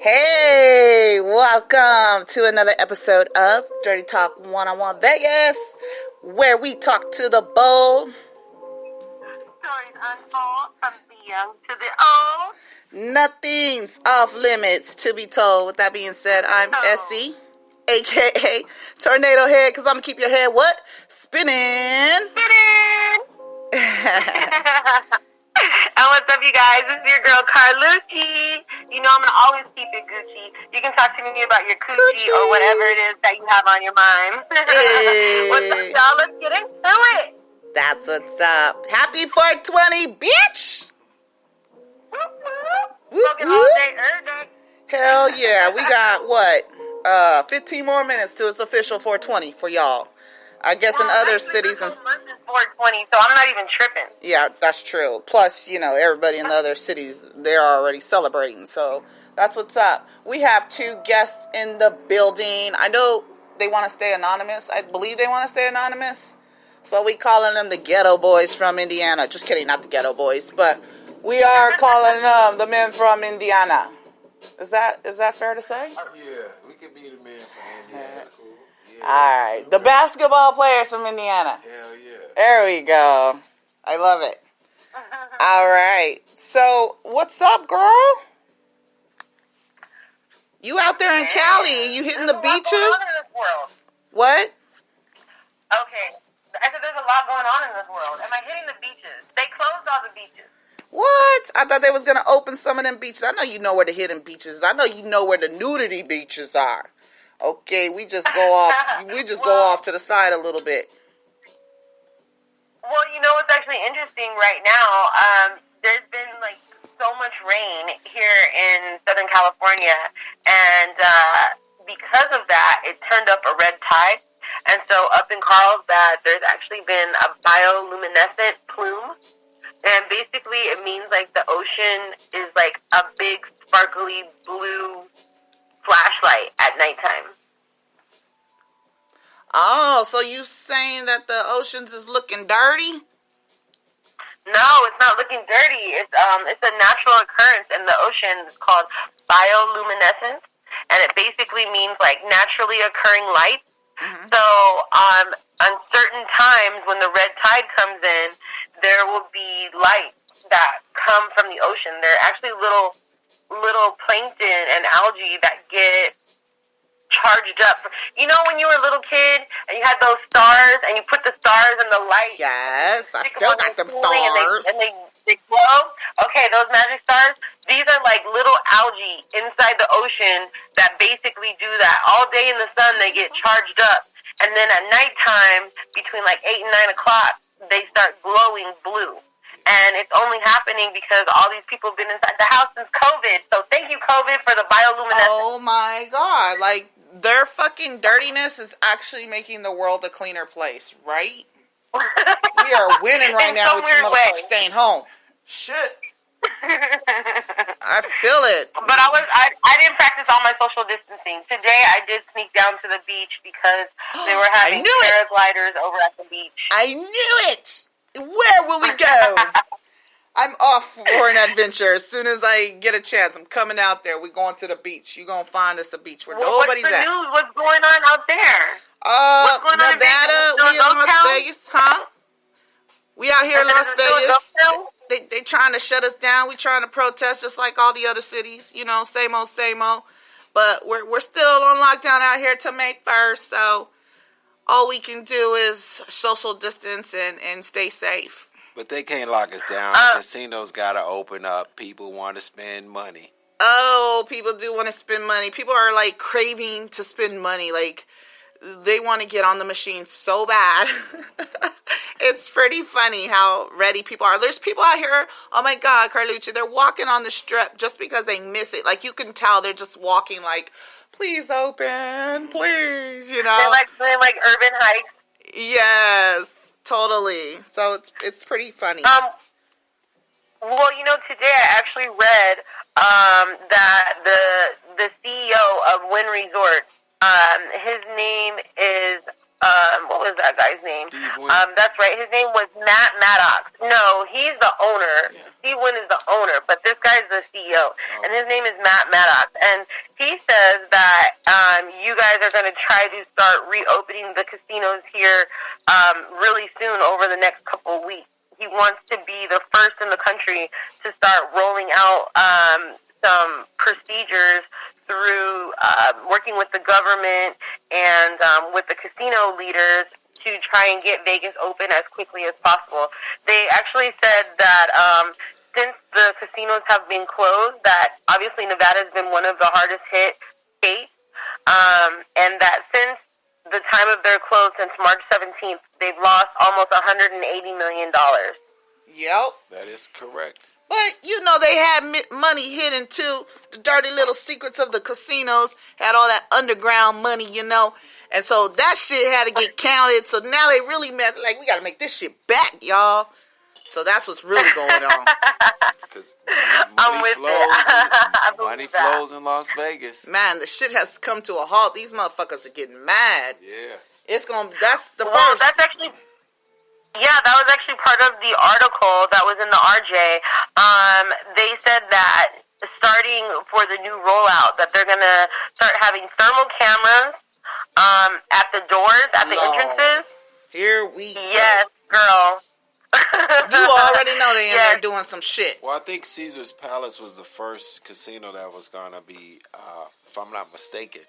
Hey, welcome to another episode of Dirtytalk101Vegas, where we talk to the bold. Stories untold from the young to the old. Nothing's off limits to be told. With that being said, I'm Essie, a.k.a. Tornado Head, because I'm going to keep your head, what? Spinning. And what's up, you guys? This is your girl, Carlucci. You know I'm going to always keep it Gucci. You can talk to me about your coochie or whatever it is that you have on your mind. Hey. What's up, y'all? Let's get into it. That's what's up. Happy 420, bitch! Smoking all day, every day. Hell yeah. We got, 15 more minutes till it's official 420 for y'all. I guess in other cities and 420, so I'm not even tripping. Yeah, that's true. Plus, everybody in the other cities, they're already celebrating. So that's what's up. We have two guests in the building. I know they want to stay anonymous. I believe they want to stay anonymous. So we calling them the ghetto boys from Indiana. Just kidding, not the ghetto boys, but we are calling them the men from Indiana. Is that fair to say? Yeah, we could be the men from Indiana. That's cool. Yeah. All right. The basketball players from Indiana. Hell yeah. There we go. I love it. All right. So, what's up, girl? You out there in Cali? You hitting the beaches? There's a lot going on in this world. What? Okay. I said there's a lot going on in this world. Am I hitting the beaches? They closed all the beaches. What? I thought they was going to open some of them beaches. I know you know where the hidden beaches is. I know you know where the nudity beaches are. Okay, we just go off. Go off to the side a little bit. Well, you know what's actually interesting right now? There's been so much rain here in Southern California, and because of that, it turned up a red tide. And so up in Carlsbad, there's actually been a bioluminescent plume. And basically, it means the ocean is a big, sparkly blue flashlight at nighttime. Oh, so you saying that the oceans is looking dirty? No, it's not looking dirty. It's a natural occurrence in the ocean. It's called bioluminescence, and it basically means naturally occurring light. Mm-hmm. So on certain times when the red tide comes in, there will be light that come from the ocean. There are actually little plankton and algae that get charged up. You know when you were a little kid and you had those stars and you put the stars in the light? Yes, I still got them stars. And they glow? Okay, those magic stars, these are little algae inside the ocean that basically do that. All day in the sun, they get charged up. And then at nighttime, between 8 and 9 o'clock, they start glowing blue. And it's only happening because all these people have been inside the house since COVID. So thank you, COVID, for the bioluminescence. Oh, my God. Their fucking dirtiness is actually making the world a cleaner place, right? We are winning right now with you motherfuckers staying home. Shit. I feel it. But I didn't practice all my social distancing. Today I did sneak down to the beach because they were having paragliders over at the beach. I knew it! Where will we go? I'm off for an adventure. As soon as I get a chance, I'm coming out there. We're going to the beach. You're going to find us a beach where nobody's at. What's the news? What's going on out there? What's going on Nevada, we in Las Vegas, huh? We out here in Las Vegas. They trying to shut us down. We trying to protest just like all the other cities. Same old. But we're still on lockdown out here till May 1st. So all we can do is social distance and stay safe. But they can't lock us down. Casinos got to open up. People want to spend money. Oh, people do want to spend money. People are craving to spend money. They want to get on the machine so bad. It's pretty funny how ready people are. There's people out here, oh my God, Carlucci, they're walking on the strip just because they miss it. You can tell they're just walking please open, please, They're doing urban hikes. Yes. Totally. So it's pretty funny. Well, today I actually read that the CEO of Wynn Resort, his name is what was that guy's name? Steve Wynn. That's right. His name was Matt Maddox. No, he's the owner. Yeah. Steve Wynn is the owner, but this guy's the CEO, and his name is Matt Maddox. And he says that you guys are going to try to start reopening the casinos here really soon over the next couple of weeks. He wants to be the first in the country to start rolling out some procedures through working with the government and with the casino leaders to try and get Vegas open as quickly as possible. They actually said that since the casinos have been closed, that obviously Nevada has been one of the hardest hit states, and that since the time of their close, since March 17th, they've lost almost $180 million. Yep. That is correct. But, you know, they had money hidden, too. The dirty little secrets of the casinos had all that underground money, you know. And so that shit had to get counted. So now they really like, we got to make this shit back, y'all. So that's what's really going on. Because money flows in Las Vegas. Man, the shit has come to a halt. These motherfuckers are getting mad. Yeah. That's the well, first. That's actually... Yeah, that was actually part of the article that was in the RJ. They said that starting for the new rollout, that they're going to start having thermal cameras at the doors, at the entrances. Here we go. Yes, girl. You already know they in there doing some shit. Well, I think Caesar's Palace was the first casino that was going to be, if I'm not mistaken,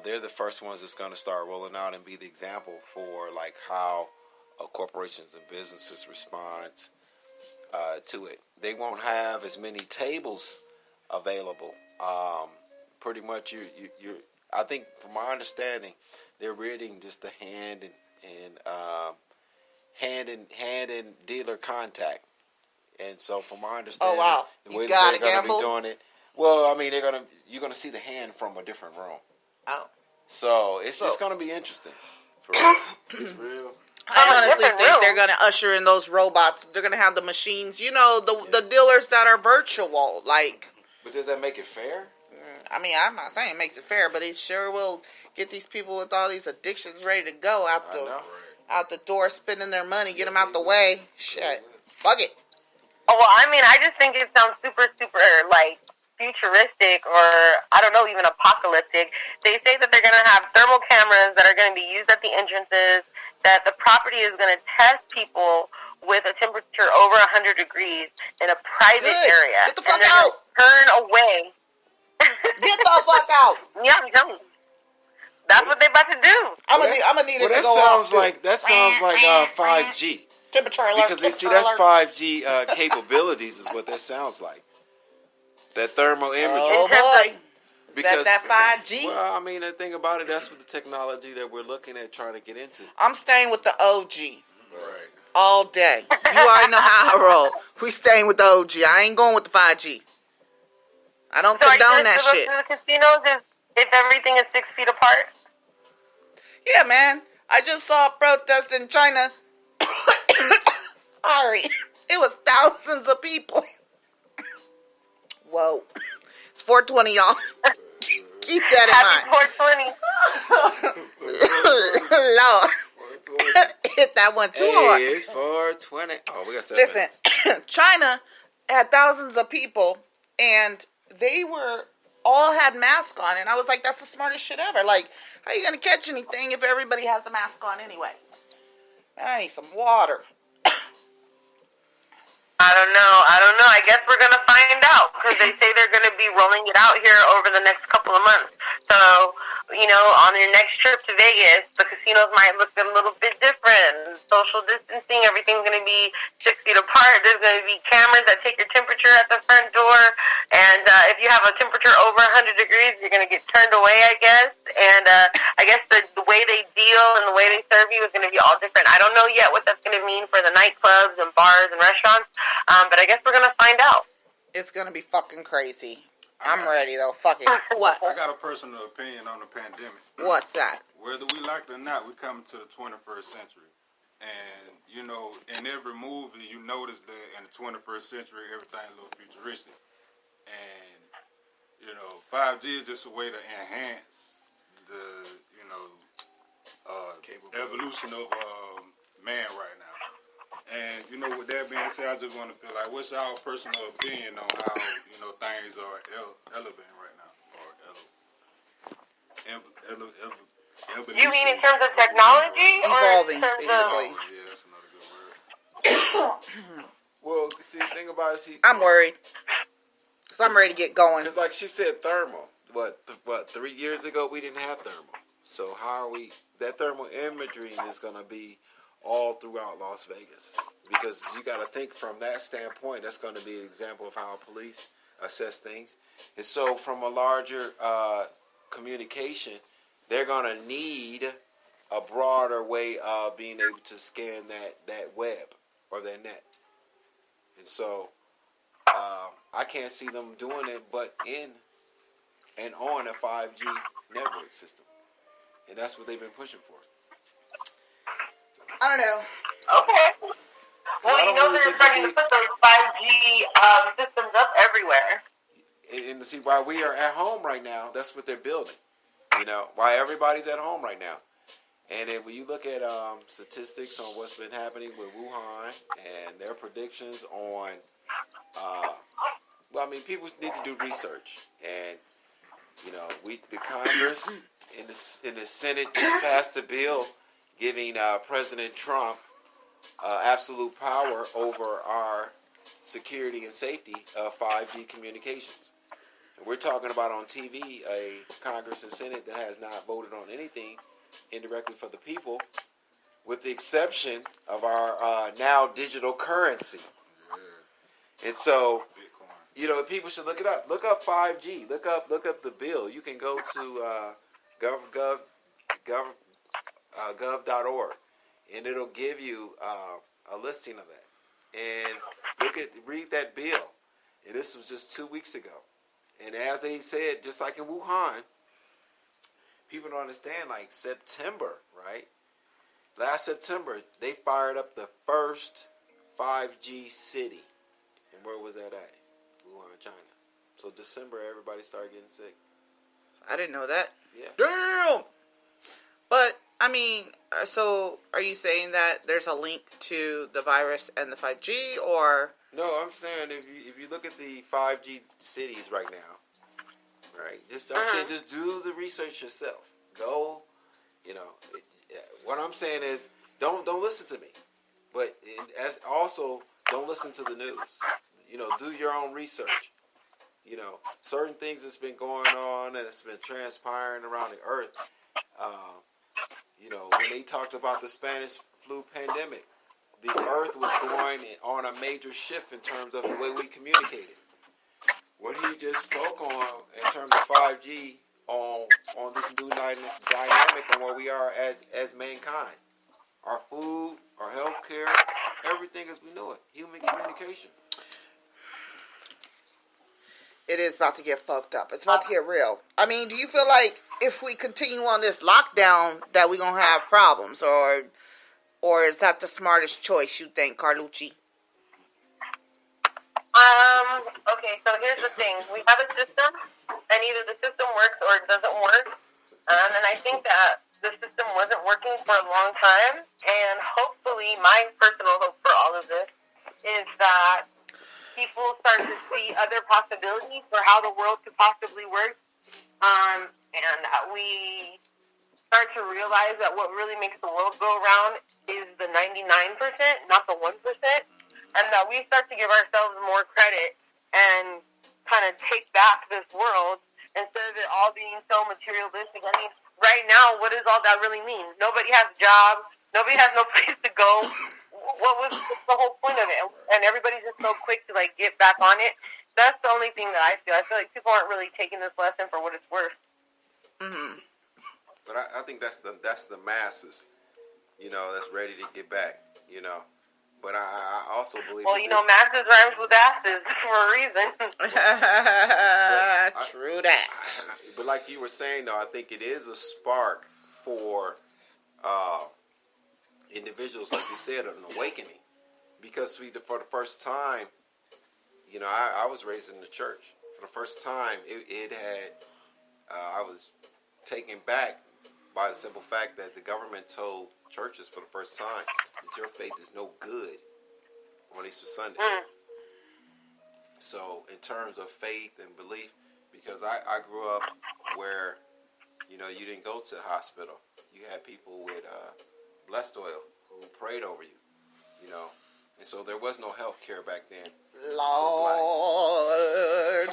they're the first ones that's going to start rolling out and be the example for like how corporations and businesses respond to it. They won't have as many tables available. Pretty much, you. I think, from my understanding, they're reading just the hand and dealer contact. And so, from my understanding, the way that they're going to be doing it, well, I mean, you're gonna see the hand from a different room. Oh, so it's just going to be interesting. It's real. I honestly think they're going to usher in those robots. They're going to have the machines, you know, the dealers that are virtual. Like, but does that make it fair? I mean, I'm not saying it makes it fair, but it sure will get these people with all these addictions ready to go out the door, spending their money, get them out the way. Shit, fuck it. Oh well, I mean, I just think it sounds super, super like futuristic, or I don't know, even apocalyptic. They say that they're going to have thermal cameras that are going to be used at the entrances, that the property is going to test people with a temperature over 100 degrees in a private area. Get the fuck out. Turn away. Get the fuck out. Yeah, I'm telling you. That's what they're about to do. I'm gonna need it to go off. That sounds like 5G. Temperature alert. Because you see, that's 5G capabilities is what that sounds like. That thermal imagery. Oh boy. Because that 5G? Well, I mean, the thing about it, that's what the technology that we're looking at trying to get into. I'm staying with the OG. Right. All day. You already know how I roll. We staying with the OG. I ain't going with the 5G. I don't condone that shit. So the casinos if everything is 6 feet apart? Yeah, man. I just saw a protest in China. Sorry. It was thousands of people. Whoa. It's 420, y'all. Keep that in mind. Happy 420. Lord. Hit that one too hard. It's 420. Oh, we got 7 minutes. Listen, China had thousands of people, and they all had masks on, and I was like, that's the smartest shit ever. Like, how are you going to catch anything if everybody has a mask on anyway? Man, I need some water. I don't know. I guess we're going to find out, because they say they're going to be rolling it out here over the next couple of months. So, you know, on your next trip to Vegas, the casinos might look a little bit different. Social distancing, everything's going to be 6 feet apart. There's going to be cameras that take your temperature at the front door. And if you have a temperature over 100 degrees, you're going to get turned away, I guess. And I guess the way they deal and the way they serve you is going to be all different. I don't know yet what that's going to mean for the nightclubs and bars and restaurants, but I guess we're going to find out. It's going to be fucking crazy. I'm ready, though. Fuck it. What? I got a personal opinion on the pandemic. What's that? Whether we like it or not, we're coming to the 21st century. And, you know, in every movie, you notice that in the 21st century, everything's a little futuristic. And, you know, 5G is just a way to enhance the, you know, evolution of man right now. And with that being said, I just want to feel like, what's our personal opinion on how things are elevating right now, or evolution? You mean in terms of technology, or evolving, in terms basically? of? Yeah, that's another good word. Well, see, the thing about it, I'm worried because I'm ready to get going. because like she said, thermal. What 3 years ago we didn't have thermal. So how are we? That thermal imagery is going to be all throughout Las Vegas, because you got to think from that standpoint. That's going to be an example of how police assess things. And so, from a larger communication, they're going to need a broader way of being able to scan that web or that net. And so, I can't see them doing it but in and on a 5G network system. And that's what they've been pushing for. I don't know. Okay. Well, really they're think starting that to put those 5G systems up everywhere. And to see why we are at home right now, that's what they're building. Why everybody's at home right now. And then when you look at statistics on what's been happening with Wuhan and their predictions on, people need to do research. And, the Congress in the Senate just passed a bill giving President Trump absolute power over our security and safety of 5G communications. And we're talking about on TV a Congress and Senate that has not voted on anything indirectly for the people, with the exception of our now digital currency. And so, people should look it up. Look up 5G. Look up the bill. You can go to gov.org, and it'll give you a listing of that. And read that bill. And this was just 2 weeks ago. And as they said, just like in Wuhan, people don't understand, like September, right? Last September, they fired up the first 5G city. And where was that at? Wuhan, China. So December, everybody started getting sick. I didn't know that. Yeah. Damn! But, so are you saying that there's a link to the virus and the 5G, or? No, I'm saying if you look at the 5G cities right now, right? I'm saying just do the research yourself. Go, what I'm saying is don't listen to me, but as also don't listen to the news. Do your own research. Certain things that's been going on and it's been transpiring around the earth. When they talked about the Spanish flu pandemic, the earth was going on a major shift in terms of the way we communicated. What he just spoke on in terms of 5G on this new dynamic on where we are as mankind. Our food, our healthcare, everything as we know it. Human communication. It is about to get fucked up. It's about to get real. Do you feel like if we continue on this lockdown that we're going to have problems? Or is that the smartest choice, you think, Carlucci? Okay, so here's the thing. We have a system, and either the system works or it doesn't work. And I think that the system wasn't working for a long time. And hopefully, my personal hope for all of this is that people start to see other possibilities for how the world could possibly work. And that we start to realize that what really makes the world go around is the 99%, not the 1%. And that we start to give ourselves more credit and kind of take back this world instead of it all being so materialistic. Right now, what does all that really mean? Nobody has a job. Nobody has no place to go. What was the whole point of it? And everybody's just so quick to get back on it. That's the only thing that I feel. I feel like people aren't really taking this lesson for what it's worth. Mm-hmm. But I think that's the masses, that's ready to get back, But I also believe. Well, masses rhymes with asses for a reason. True that. But like you were saying, though, I think it is a spark for individuals, like you said, an awakening. Because for the first time, I was raised in the church. For the first time, it had, I was taken back by the simple fact that the government told churches for the first time that your faith is no good on Easter Sunday. So in terms of faith and belief, because I grew up where, you know, you didn't go to the hospital. You had people with blessed oil who prayed over you, you know. And so there was no health care back then. Lord.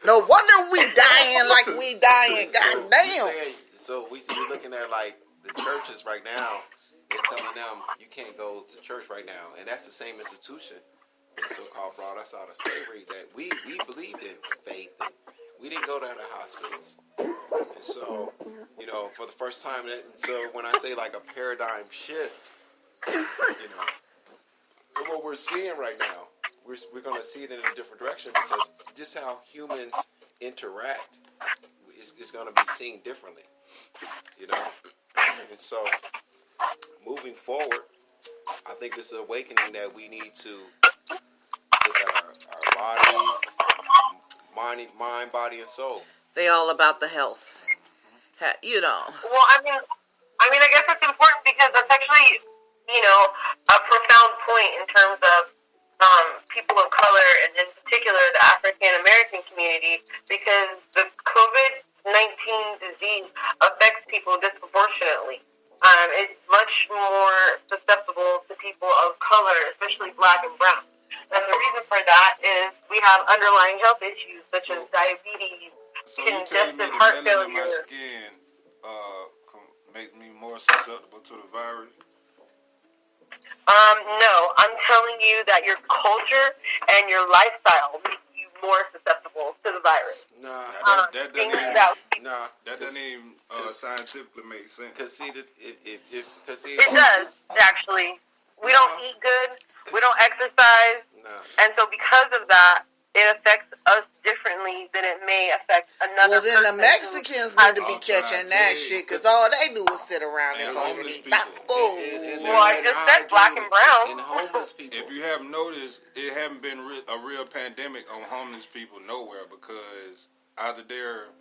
No wonder we dying like we dying. God damn. So we're looking at like the churches right now. They're telling them you can't go to church right now. And that's the same institution that so-called brought us out of slavery, that we believed in faith. And we didn't go to the hospitals. And so, you know, for the first time, so when I say like a paradigm shift, you know, what we're seeing right now, we're going to see it in a different direction, because just how humans interact is going to be seen differently, you know. And so, moving forward, I think this is an awakening that we need to look at our bodies, mind, body, and soul. They all about the health, you know. Well, I mean, I guess it's important because that's actually, you know, a profound point in terms of people of color, and in particular the African American community, because the COVID-19 disease affects people disproportionately. It's much more susceptible to people of color, especially black and brown. And the reason for that is we have underlying health issues such as diabetes, so you telling me the heart melanin in my failure. skin make me more susceptible to the virus? No, I'm telling you that your culture and your lifestyle make you more susceptible to the virus. That doesn't even scientifically make sense. Because see, it does, actually. We don't eat good. We don't exercise. And so because of that, it affects us differently than it may affect another person. Well, then the Mexicans need to be catching that shit, because all they do is sit around and eat tacos. Well, I just said black and brown. And homeless people. If you haven't noticed, it haven't been a real pandemic on homeless people nowhere, because either they're...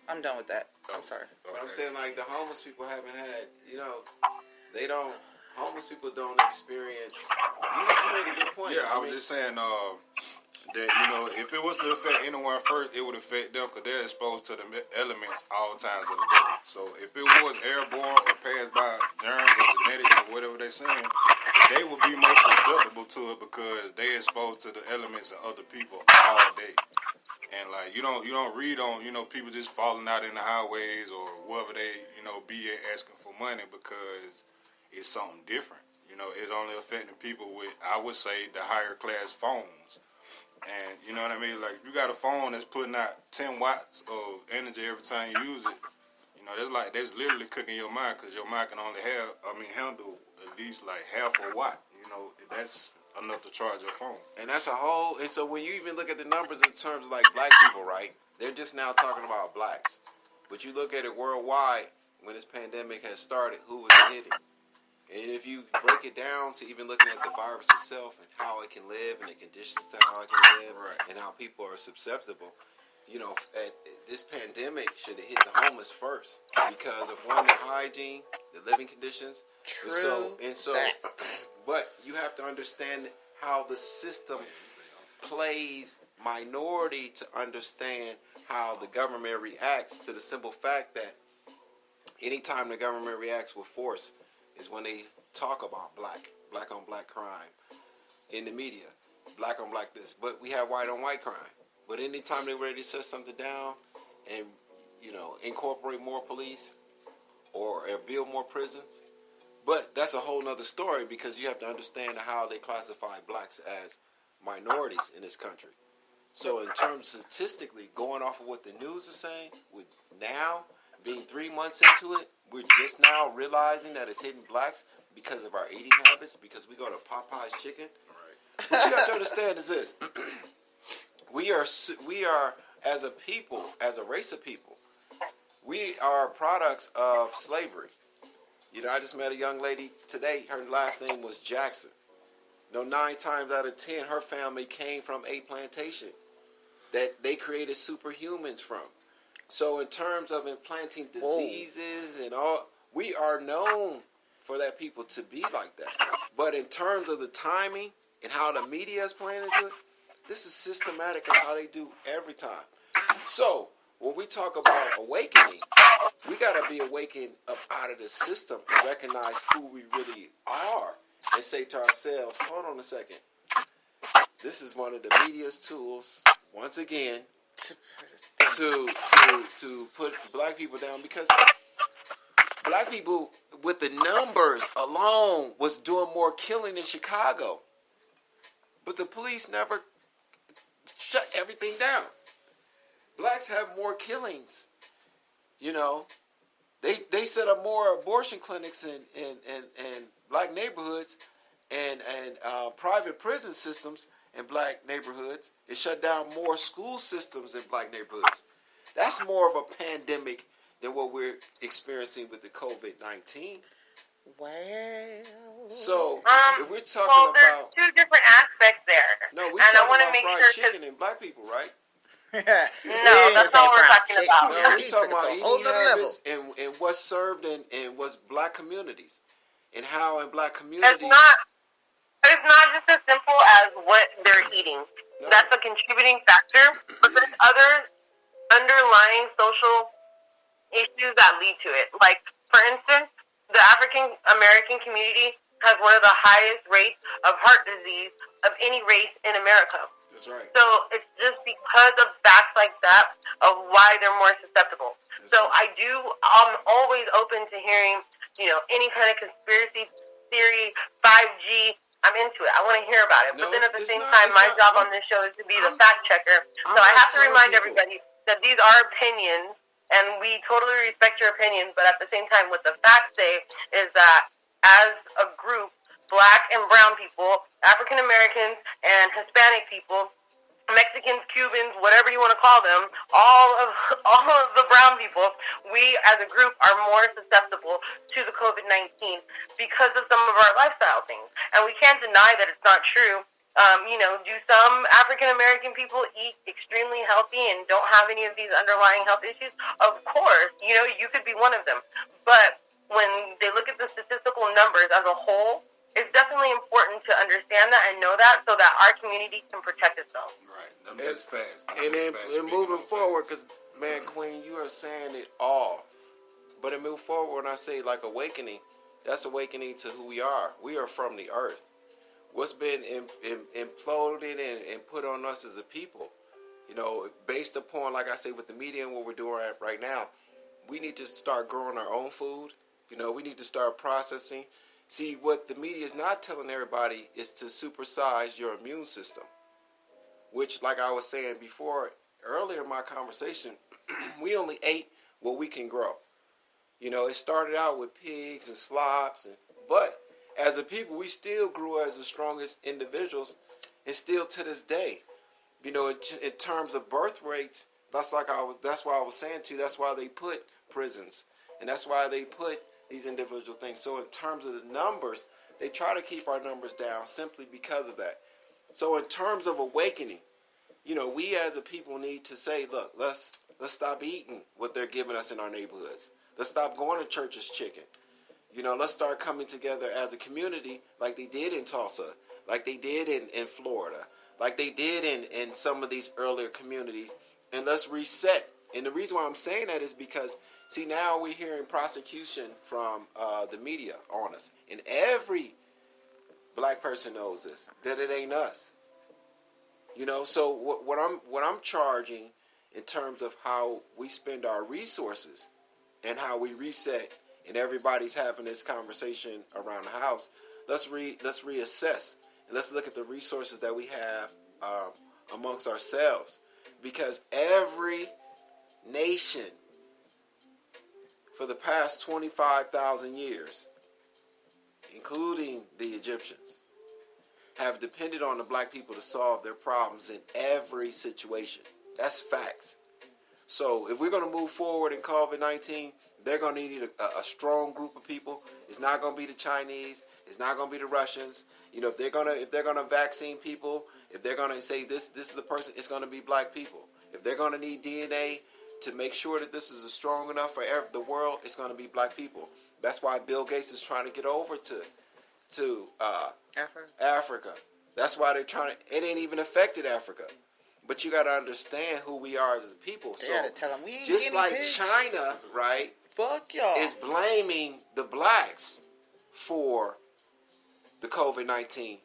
I'm done with that. I'm sorry. But I'm saying, like, the homeless people haven't had, you know, they don't... Homeless people don't experience... You made a good point. Yeah, I was just saying that, you know, if it was to affect anyone first, it would affect them, because they're exposed to the elements all times of the day. So if it was airborne or passed by germs or genetics or whatever they're saying, they would be most susceptible to it, because they're exposed to the elements of other people all day. And like you don't read on, you know, people just falling out in the highways or wherever they, you know, be asking for money, because it's something different. You know, it's only affecting people with, I would say, the higher class phones. And you know what I mean? Like, if you got a phone that's putting out 10 watts of energy every time you use it, you know, that's literally cooking your mind, because your mind can only handle at least like half a watt. You know, that's enough to charge your phone. And that's a whole, and so when you even look at the numbers in terms of like black people, right? They're just now talking about blacks. But you look at it worldwide, when this pandemic has started, who was it hitting? And if you break it down to even looking at the virus itself and how it can live and the conditions to how it can live, right, and how people are susceptible, you know, this pandemic should have hit the homeless first, because of one, the hygiene, the living conditions. True. And so, but you have to understand how the system plays minority to understand how the government reacts to the simple fact that anytime the government reacts with force is when they talk about black on black crime in the media, black on black this. But we have white on white crime. But anytime they're ready to shut something down and, you know, incorporate more police or build more prisons, but that's a whole nother story, because you have to understand how they classify blacks as minorities in this country. So in terms statistically, going off of what the news is saying, with now being 3 months into it, we're just now realizing that it's hitting blacks because of our eating habits, because we go to Popeye's chicken. Right. What you have to understand is this. We are as a people, as a race of people, we are products of slavery. You know, I just met a young lady today. Her last name was Jackson. You know, 9 times out of 10, her family came from a plantation that they created superhumans from. So in terms of implanting diseases and all, we are known for that people to be like that. But in terms of the timing and how the media is playing into it, this is systematic of how they do every time. So when we talk about awakening, we got to be awakened up out of the system and recognize who we really are and say to ourselves, hold on a second. This is one of the media's tools, once again, to put black people down, because black people with the numbers alone was doing more killing in Chicago. But the police never shut everything down. Blacks have more killings. You know, they set up more abortion clinics in black neighborhoods and private prison systems in black neighborhoods. It shut down more school systems in black neighborhoods. That's more of a pandemic than what we're experiencing with the COVID-19. Well, so if we're talking well, there's about two different aspects there. no, we're and I talking want to about make fried sure chicken and black people, right? No, that's not what we're talking about. No, we're talking about eating habits and what's served in what's black communities and how in black communities. It's not just as simple as what they're eating. No. That's a contributing factor, but there's other underlying social issues that lead to it. Like, for instance, the African American community has one of the highest rates of heart disease of any race in America. That's right. So it's just because of facts like that of why they're more susceptible. That's right. I'm always open to hearing, any kind of conspiracy theory, 5G. I'm into it. I want to hear about it. No, but then at the same not, time, my job on this show is to be the fact checker. So I have to remind everybody that these are opinions, and we totally respect your opinions. But at the same time, what the facts say is that as a group, black and brown people, African Americans and Hispanic people, Mexicans, Cubans, whatever you want to call them, all of the brown people, we as a group are more susceptible to the COVID-19 because of some of our lifestyle things. And we can't deny that it's not true. Do some African American people eat extremely healthy and don't have any of these underlying health issues? Of course, you could be one of them. But when they look at the statistical numbers as a whole, it's definitely important to understand that and know that so that our community can protect itself. Right. That's fast. And then moving forward, because, man, Queen, you are saying it all. But in move forward, when I say, like, awakening, that's awakening to who we are. We are from the earth. What's been imploded and put on us as a people, based upon, like I say, with the media and what we're doing right now, we need to start growing our own food. We need to start processing. See, what the media is not telling everybody is to supersize your immune system, which, like I was saying before, earlier in my conversation, we only ate what we can grow. It started out with pigs and slops, but as a people, we still grew as the strongest individuals, and still to this day, in terms of birth rates, that's why I was saying to you, that's why they put prisons, and that's why they put these individual things. So in terms of the numbers, they try to keep our numbers down simply because of that. So in terms of awakening, we as a people need to say, look, let's stop eating what they're giving us in our neighborhoods. Let's stop going to church's chicken. Let's start coming together as a community like they did in Tulsa, like they did in Florida, like they did in some of these earlier communities, and let's reset. And the reason why I'm saying that is because, see, now we're hearing prosecution from the media on us. And every black person knows this, that it ain't us. So what I'm charging in terms of how we spend our resources and how we reset, and everybody's having this conversation around the house, let's reassess. And let's look at the resources that we have amongst ourselves. Because every nation for the past 25,000 years, including the Egyptians, have depended on the black people to solve their problems in every situation. That's facts. So if we're going to move forward in COVID-19, they're going to need a strong group of people. It's not going to be the Chinese. It's not going to be the Russians. If they're going to vaccine people, if they're going to say this is the person, it's going to be black people. If they're going to need DNA to make sure that this is strong enough for the world, it's going to be black people. That's why Bill Gates is trying to get over to Africa. That's why they're trying to. It ain't even affected Africa, but you got to understand who we are as a people. They So gotta tell them we ain't just guinea like pigs. China, right, Fuck y'all. is blaming the blacks for the COVID-19.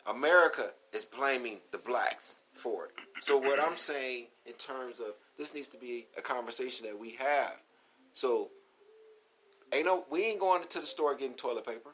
America is blaming the blacks for it. So what I'm saying in terms of this needs to be a conversation that we have. So we ain't going into the store getting toilet paper.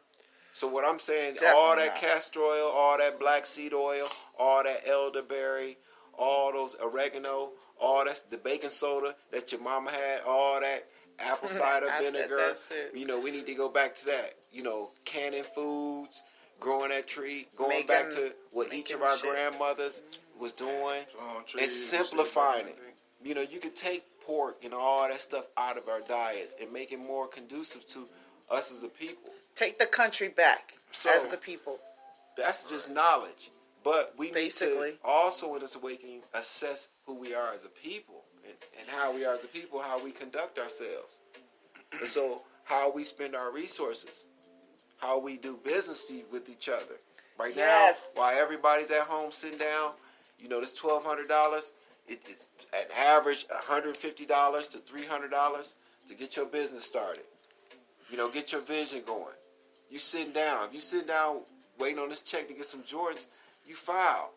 So what I'm saying, Definitely all that not. castor oil, all that black seed oil, all that elderberry, all those oregano, all that the baking soda that your mama had, all that apple cider I said vinegar. that shit. You know, we need to go back to that. You know, canning foods, growing that tree, going back to what each of our shit. grandmothers was doing, Plum trees and and simplifying shit. it. You know, you could take pork and all that stuff out of our diets and make it more conducive to us as a people. Take the country back So- as the people. That's just knowledge. But we Basically. need to also in this awakening assess who we are as a people and how we are as a people, how we conduct ourselves. And so how we spend our resources, how we do business with each other. Right Yes. now, while everybody's at home sitting down, you know, this $1,200, it's an average $150 to $300 to get your business started. You know, get your vision going. You sitting down. If you sitting down waiting on this check to get some Jordans, you foul.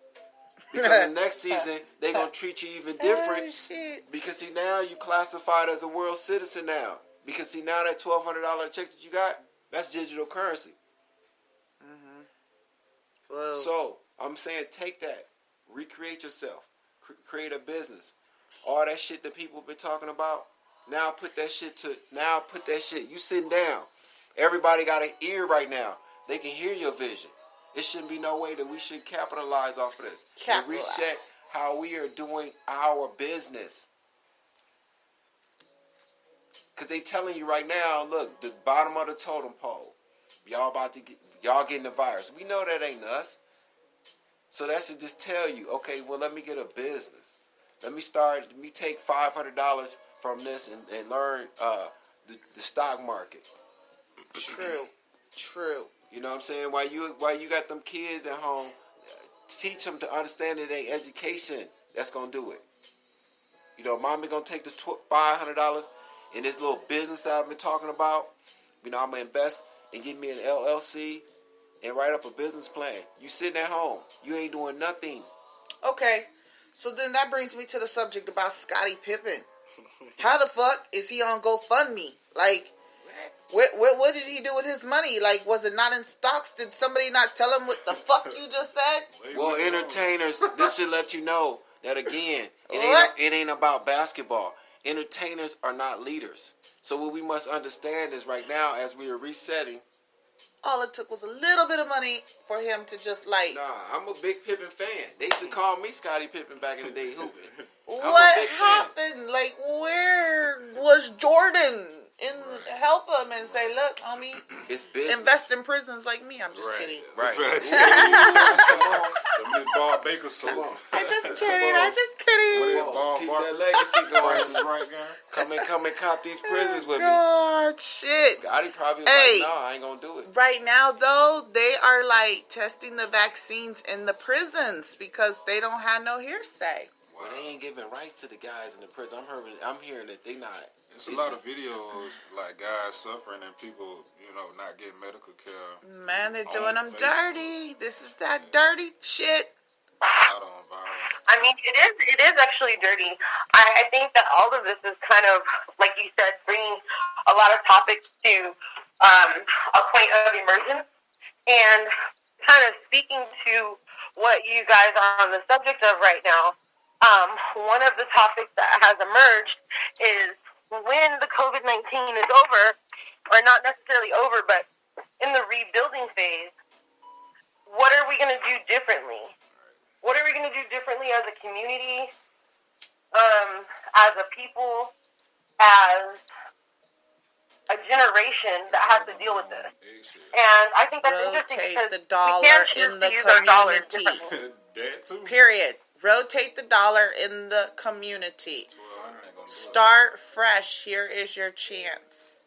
Because the next season, they're going to treat you even different. Oh, shit. Because, see, now you classified as a world citizen now. Because, see, now that $1,200 check that you got, that's digital currency. Whoa. So, I'm saying take that. Recreate yourself. Create a business. All that shit that people have been talking about, now put that shit. You sitting down. Everybody got an ear right now. They can hear your vision. It shouldn't be no way that we should capitalize off of this. And Capitalize. reset how we are doing our business. Because they telling you right now, look, the bottom of the totem pole. Y'all getting the virus. We know that ain't us. So that should just tell you, okay, well, let me get a business. Let me take $500 from this and learn the stock market. True. You know what I'm saying? While you got them kids at home, teach them to understand that it ain't education that's going to do it. You know, mommy going to take this $500 in this little business that I've been talking about. You know, I'm going to invest and give me an LLC and write up a business plan. You sitting at home. You ain't doing nothing. Okay. So then that brings me to the subject about Scottie Pippen. How the fuck is he on GoFundMe? Like, what did he do with his money? Like, was it not in stocks? Did somebody not tell him what the fuck you just said? Well, entertainers, this should let you know that, again, What? it ain't about basketball. Entertainers are not leaders. So what we must understand is right now, as we are resetting. All it took was a little bit of money for him to just like. Nah, I'm a big Pippen fan. They used to call me Scottie Pippen back in the day hooping. What happened? Like, where was Jordan? Help him and say, look, homie, It's business. invest in prisons like me. I'm just kidding. Right. Come on. Some of this Bob Baker suit. I'm just kidding. Keep that legacy going. Prices right, guy. Come and cop these prisons with me. God, shit. Scotty probably was Hey. like, no, I ain't gonna do it. Right now, though, they are like testing the vaccines in the prisons because they don't have no hearsay. Well, they ain't giving rights to the guys in the prison. I'm hearing that they not. It's a lot of videos like guys suffering and people, not getting medical care. Man, they're doing them Facebook. dirty. This is that dirty shit. Out on viral. I mean, it is actually dirty. I think that all of this is kind of, like you said, bringing a lot of topics to a point of emergence and kind of speaking to what you guys are on the subject of right now. One of the topics that has emerged is when the COVID-19 is over, or not necessarily over, but in the rebuilding phase, what are we going to do differently? What are we going to do differently as a community, as a people, as a generation that has to deal with this? And I think that's interesting Rotate because the dollar we can choose in the to use our dollars community. differently. That too. Period. Rotate the dollar in the community. 1,200 ain't gonna Start fresh. Here is your chance.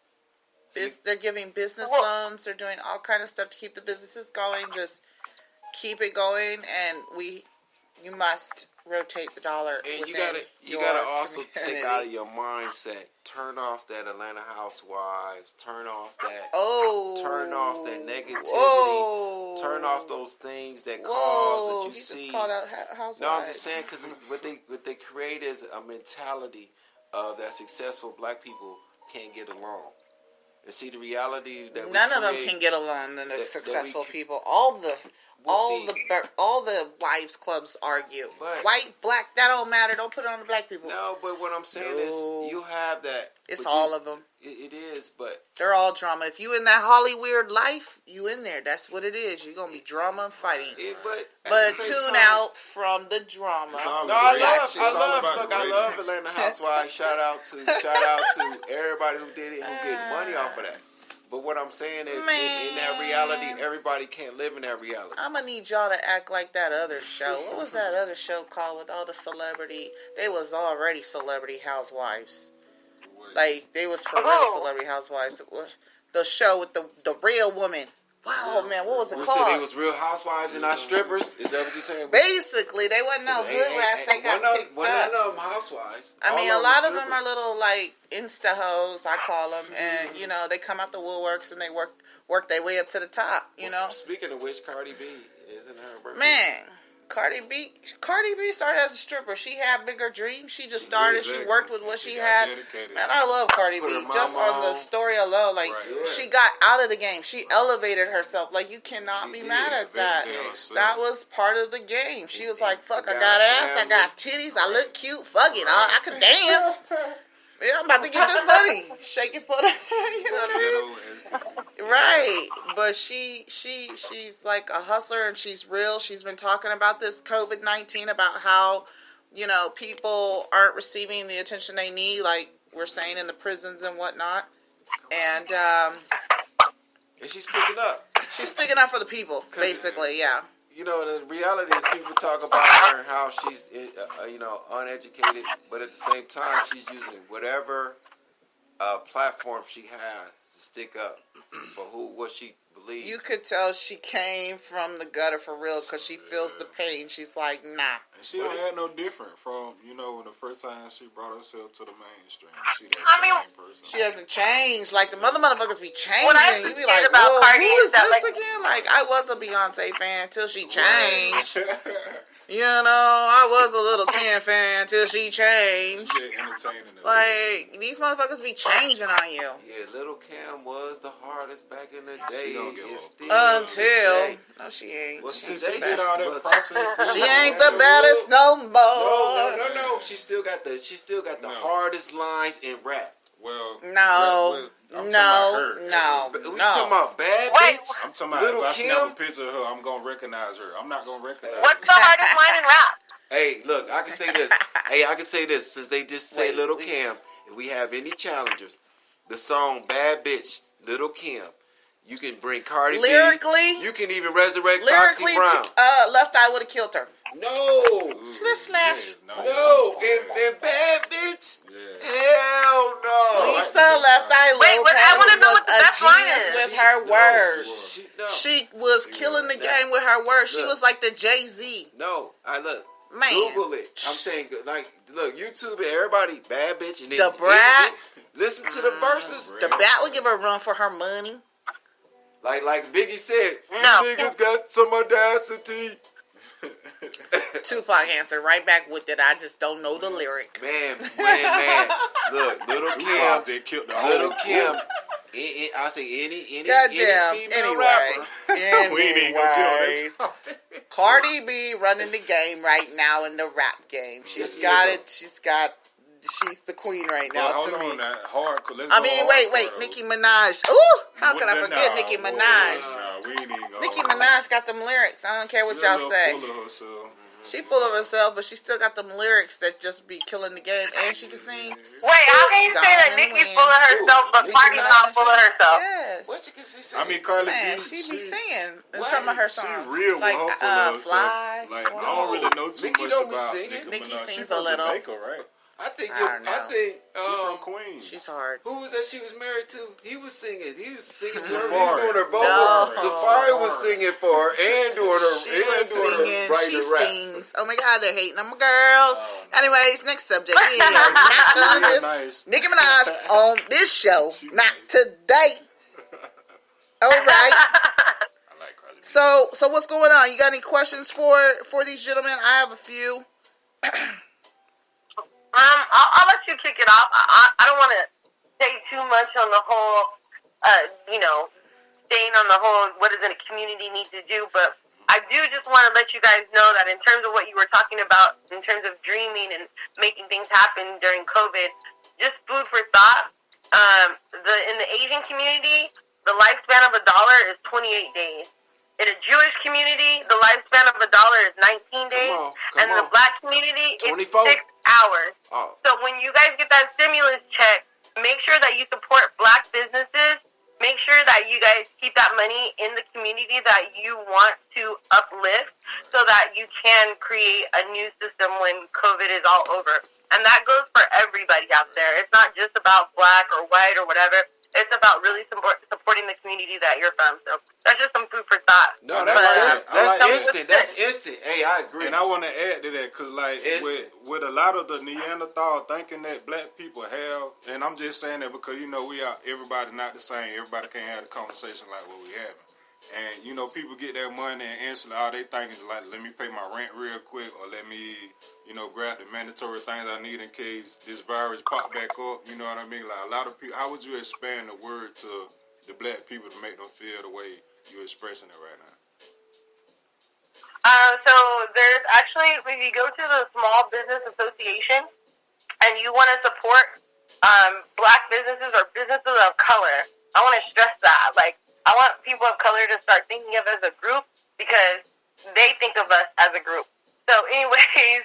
They're giving business loans. They're doing all kind of stuff to keep the businesses going. Just keep it going, and you must rotate the dollar. And you gotta also take out of your mindset. Turn off that Atlanta Housewives. Turn off that negativity. Whoa. Turn off those things that cause that you see. Just called out Housewives. No, I'm just saying because what they create is a mentality of that successful black people can't get along. And see the reality that none of them can get along. The successful people, all the wives clubs argue. But, white, black, that don't matter. Don't put it on the black people. No, but what I'm saying is you have that. It's all of them. It is, but they're all drama. If you in that Hollywood life, you in there. That's what it is. You're gonna be drama and fighting. But tune out from the drama. I love Atlanta Housewives. Shout out to everybody who did it, who get money off of that. But what I'm saying is, in that reality, everybody can't live in that reality. I'm going to need y'all to act like that other show. What was that other show called with all the celebrity? They was already celebrity housewives. Like, they was for real celebrity housewives. The show with the real woman. Wow, man, what was it called? So they was real housewives and not strippers? Is that what you're saying? Basically, they wasn't no hood rats. They got picked up. None of them housewives. I mean, a lot of them are little, like, Insta hoes, I call them. And, they come out the woodworks and they work their way up to the top, you know? Speaking of which, Cardi B isn't her birthday. Man, Cardi B started as a stripper. She had bigger dreams. She just started. Exactly. She worked with what she had. Dedicated. Man, I love Cardi B. Just on the story alone, like she got out of the game. She elevated herself. Like you cannot be mad at that. That was part of the game. She was like, "Fuck, I got ass, I got titties, I look cute. Fuck it, I can dance." Yeah, I'm about to get this money. Shake it for the, you know what I mean? Right. But she's like a hustler and she's real. She's been talking about this Covid-19, about how, people aren't receiving the attention they need, like we're saying in the prisons and whatnot. And she's sticking up. She's sticking up for the people, basically, yeah. The reality is people talk about her and how she's, uneducated, but at the same time, she's using whatever platform she has to stick up for what she believes. You could tell she came from the gutter for real because she feels the pain. She's like, nah. And she don't act no different from, when the first time she brought herself to the mainstream. She person. She hasn't changed. Like, the motherfuckers be changing. What I You be like, about whoa, Cardi who is that, this again? Like, I was a Beyonce fan until she changed. I was a little Kim fan until she changed. Like, these motherfuckers be changing on you. Yeah, Little Kim was the hardest back in the day. No, she ain't. Well, she did all that process. She ain't the baddest no more. No. She still got the hardest lines in rap. Well, no. We talking about bad bitch? I'm talking about if I snap a picture of her, I'm going to recognize her. I'm not going to recognize her. What's the hardest line in rap? Hey, look, I can say this. Since they just say Little Kim, if we have any challengers, the song Bad Bitch, Little Kim, you can bring Cardi B. Lyrically? You can even resurrect Foxy Brown. Left Eye would have killed her. No. Slash. No. And Bad Bitch? Yeah. Hell no. Lisa Left Eye Lopez I want to know what the best line is. with her words. She was killing the game with her words. She was like the Jay-Z. No. Look. Man. Google it. I'm saying, look, YouTube it. Everybody, Bad Bitch. And the Brat. Listen to the verses. The Bat would give her a run for her money. Like Biggie said, no. You niggas got some audacity. Tupac answered right back with it. I just don't know the lyric. Man. Look, Little Kim. They killed the whole Kim. I say any female rapper. We ain't even gonna get on that. Cardi B running the game right now in the rap game. She's the queen right now to me. Wait. Nicki Minaj. Ooh, how can I forget Nicki Minaj? Nicki Minaj got them lyrics. I don't care what y'all say. She full of herself, but she still got them lyrics that just be killing the game, and she can sing. Wait, how can you say that Nicki's full of herself, but Cardi's not full of herself? Yes. What you can see? Cardi B, she be singing in some of her songs. She real like full of herself. Fly. Like, I don't really know too much about singing. Nicki Minaj. sings She a from little. Jamaica, right? I think I don't know. She from Queens. She's hard. who was that she was married to? He was singing for her. He was Safari. doing her vocal. No. Safari was singing for her and doing her She was singing. writing She her raps. sings. Oh my God, they're hating on my girl. Oh, no. Anyways, next subject. We are not on this. Nice. Nicki Minaj on this show. She Not nice. today. All right. I like Cardi B. So what's going on? You got any questions for these gentlemen? I have a few. I'll let you kick it off. I don't want to say too much on the whole, staying on the whole, what does a community need to do, but I do just want to let you guys know that in terms of what you were talking about, in terms of dreaming and making things happen during COVID, just food for thought. In the Asian community, the lifespan of $1 is 28 days. In a Jewish community, the lifespan of $1 is 19 days. Come The on. black community, it's 24? 6 hours. Oh. So when you guys get that stimulus check, make sure that you support black businesses. Make sure that you guys keep that money in the community that you want to uplift so that you can create a new system when COVID is all over. And that goes for everybody out there. It's not just about black or white or whatever. It's about really supporting the community that you're from. So that's just some food for thought. No, But that's I like instant. That's instant. Hey, I agree. And I want to add to that because, like, with a lot of the Neanderthal thinking that black people have, and I'm just saying that because, everybody not the same. Everybody can't have a conversation like what we having. And, people get their money and instantly all they thinking is like, let me pay my rent real quick or let me, grab the mandatory things I need in case this virus pop back up. You know what I mean? Like a lot of people, how would you expand the word to the black people to make them feel the way you're expressing it right now? So there's actually, if you go to the Small Business Association and you want to support black businesses or businesses of color, I want to stress that. Like, I want people of color to start thinking of us as a group because they think of us as a group. So anyways,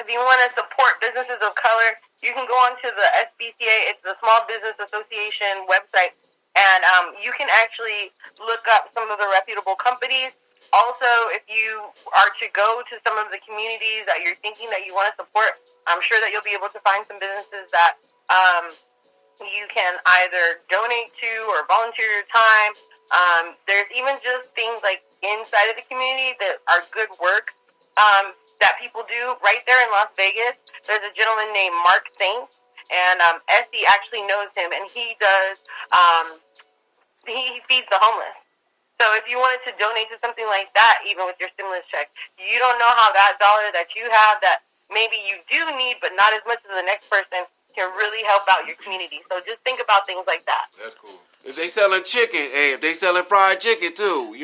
if you want to support businesses of color, you can go onto the SBCA. It's the Small Business Association website, and you can actually look up some of the reputable companies. Also, if you are to go to some of the communities that you're thinking that you want to support, I'm sure that you'll be able to find some businesses that you can either donate to or volunteer your time. There's even just things like inside of the community that are good work that people do right there in Las Vegas. There's a gentleman named Mark Saint, and Essie actually knows him, and he does, he feeds the homeless. So if you wanted to donate to something like that, even with your stimulus check, you don't know how that dollar that you have that maybe you do need, but not as much as the next person, can really help out your community. So just think about things like that. That's cool. If they selling chicken, if they selling fried chicken too,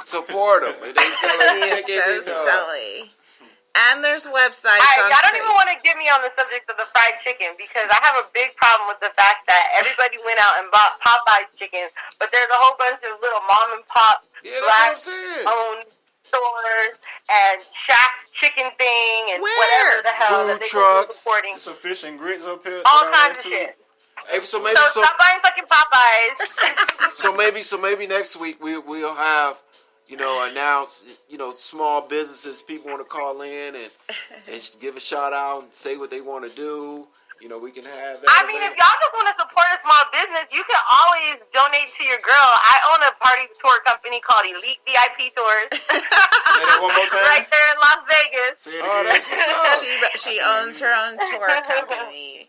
support them. If they selling chicken, silly. And there's websites on I don't even want to get me on the subject of the fried chicken because I have a big problem with the fact that everybody went out and bought Popeye's chicken, but there's a whole bunch of little mom and pop black-owned stores and Shaq's chicken thing and whatever the hell food that they trucks. supporting. It's a fish and grits up here. All kinds of shit. Hey, so stop buying fucking Popeyes. so maybe next week we'll have announce small businesses people want to call in and give a shout out and say what they want to do. We can have that. I mean, if y'all just want to support a small business, you can always donate to your girl. I own a party tour company called Elite VIP Tours. Say that one more time. Right there in Las Vegas. Say it again. That's what's up. She owns her own tour company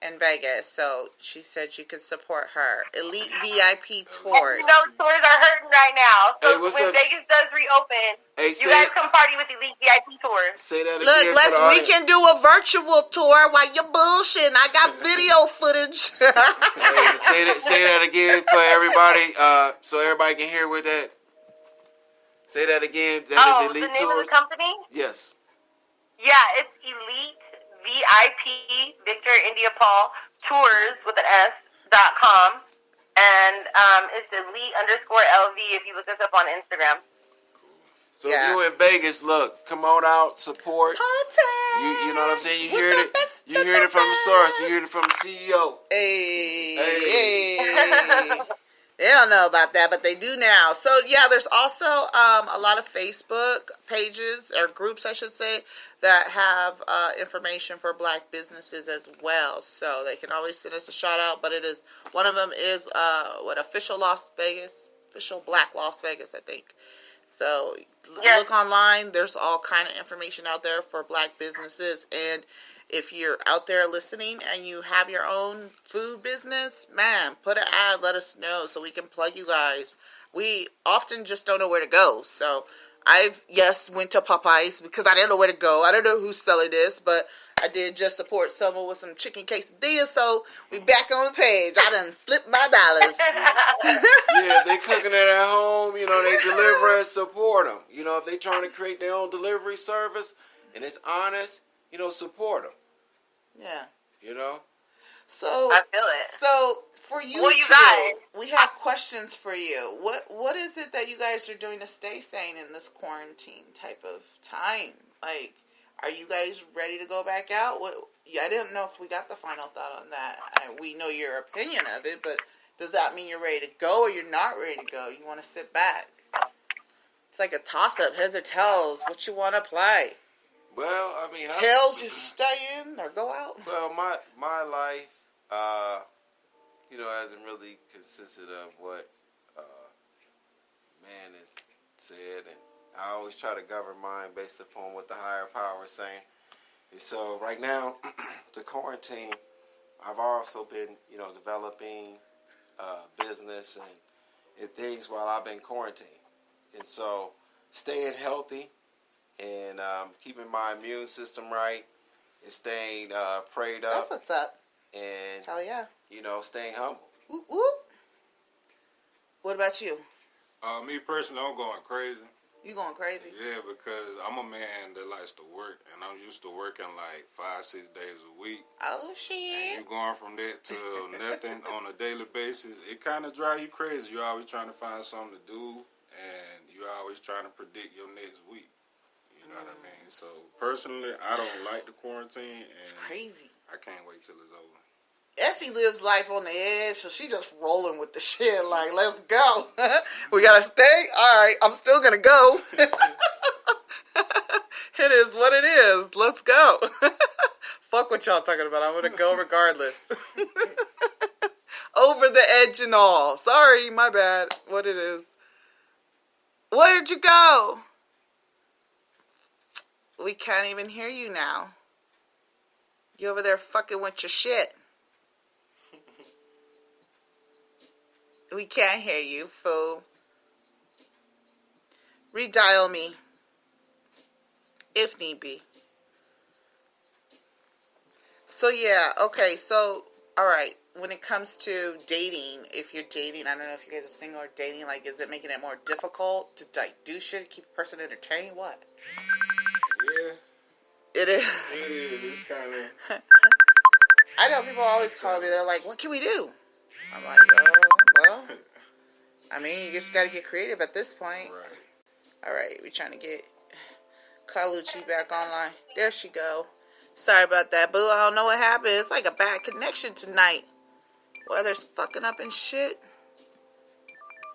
in Vegas, so she said you could support her. Elite VIP Tours. Tours are hurting right now. So Hey, when Vegas does reopen, you guys come party with Elite VIP Tours. Say that again. Look, we can do a virtual tour while you're bullshitting. I got video footage. Hey, say that again for everybody, so everybody can hear with that. Say that again. That is Elite the name Tours. of the company? Yes. Yeah, it's Elite VIP Victor India Paul Tours with an S.com, and it's elite_LV if you look us up on Instagram. So if you're in Vegas, look, come on out, support. You know what I'm saying? You hearing it? You hearing it from the source. You hearing it from the CEO. Hey. They don't know about that, but they do now. So, yeah, there's also a lot of Facebook pages, or groups, I should say, that have information for black businesses as well. So they can always send us a shout out, but it is, one of them is, Official Black Las Vegas, I think. So look online. There's all kind of information out there for black businesses. And if you're out there listening and you have your own food business, man, put an ad, let us know so we can plug you guys. We often just don't know where to go. So went to Popeyes because I didn't know where to go. I don't know who's selling this, but I did just support someone with some chicken quesadillas, so we back on the page. I done flipped my dollars. Yeah, if they cooking it at home, you know, they deliver it, support them. You know, if they trying to create their own delivery service and it's honest, you know, support them. Yeah. You know? So I feel it. So for you, guys, we have questions for you. What is it that you guys are doing to stay sane in this quarantine type of time? Like, are you guys ready to go back out? I didn't know if we got the final thought on that. We know your opinion of it, but does that mean you're ready to go or you're not ready to go? You want to sit back? It's like a toss-up, heads or tails. What you want to play? Well, I mean, tails, you stay in or go out. Well, my life, you know, hasn't really consisted of what man has said, and I always try to govern mine based upon what the higher power is saying. And so right now, to quarantine, I've also been, you know, developing business and things while I've been quarantined. And so staying healthy and keeping my immune system right and staying prayed up. That's what's up. And, hell yeah. You know, staying humble. Whoop, whoop. What about you? Me personally, I'm going crazy. You going crazy? Yeah, because I'm a man that likes to work, and I'm used to working like 5-6 days a week. Oh, shit. And you going from that to nothing on a daily basis, it kind of drives you crazy. You're always trying to find something to do, and you're always trying to predict your next week. You know what I mean? So, personally, I don't like the quarantine. And it's crazy. I can't wait till it's over. Essie lives life on the edge, so she just rolling with the shit. Like, let's go. We gotta stay? All right, I'm still gonna go. It is what it is. Let's go. Fuck what y'all talking about. I'm gonna go regardless. Over the edge and all. Sorry, my bad. What it is. Where'd you go? We can't even hear you now. You over there fucking with your shit. We can't hear you, fool. Redial me. If need be. So, yeah. Okay, so, alright. When it comes to dating, if you're dating, I don't know if you guys are single or dating, like, is it making it more difficult to, like, do shit, keep a person entertained? What? Yeah. It is. It is. It's kind of... I know people always tell me, they're like, what can we do? I'm like, well, I mean, you just gotta get creative at this point. Right. Alright, we're trying to get Carlucci back online. There she go. Sorry about that, boo. I don't know what happened. It's like a bad connection tonight. Weather's fucking up and shit.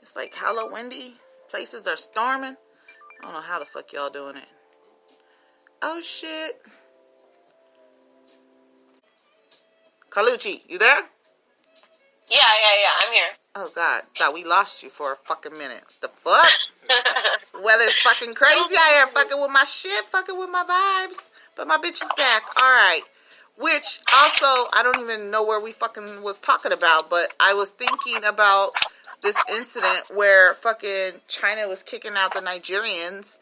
It's like hella windy. Places are storming. I don't know how the fuck y'all doing it. Oh, shit. Carlucci, you there? Yeah, I'm here. Oh, God. Thought we lost you for a fucking minute. The fuck? Weather's fucking crazy out here. Fucking with my shit. Fucking with my vibes. But my bitch is back. Alright. Which, also, I don't even know where we fucking was talking about, but I was thinking about this incident where fucking China was kicking out the Nigerians.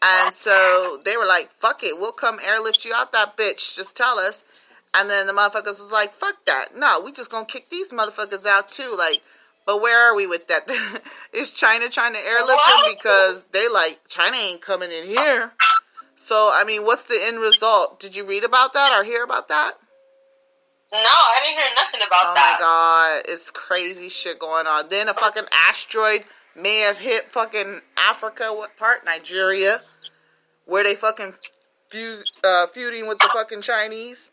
And so they were like, fuck it. We'll come airlift you out that bitch. Just tell us. And then the motherfuckers was like, fuck that. No, we just gonna kick these motherfuckers out too. Like, but where are we with that? Is China trying to airlift them? Because they like, China ain't coming in here. So, I mean, what's the end result? Did you read about that or hear about that? No, I didn't hear nothing about that. Oh my God. It's crazy shit going on. Then a fucking asteroid may have hit fucking Africa. What part? Nigeria. Where they fucking feuding with the fucking Chinese.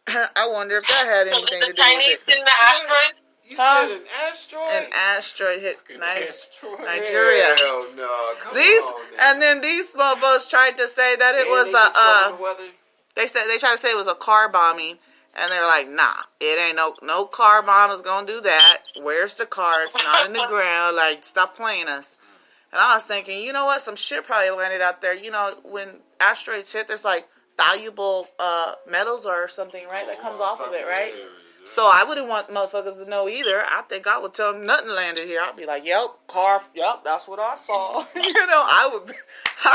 I wonder if that had anything to do with it. The Chinese in the asteroid? You Huh? said an asteroid? An asteroid hit Asteroid. Nigeria. Hell no. Come These on now. and then these mofos tried to say that it And was they control the weather? They tried to say it was a car bombing, and they were like, nah, it ain't no car bomb is gonna do that. Where's the car? It's not in the ground. Like, stop playing us. And I was thinking, you know what? Some shit probably landed out there. You know, when asteroids hit, there's like valuable metals or something, right? That comes off of it, right? So I wouldn't want motherfuckers to know either. I think I would tell them nothing landed here. I'd be like, yep, that's what I saw. You know, I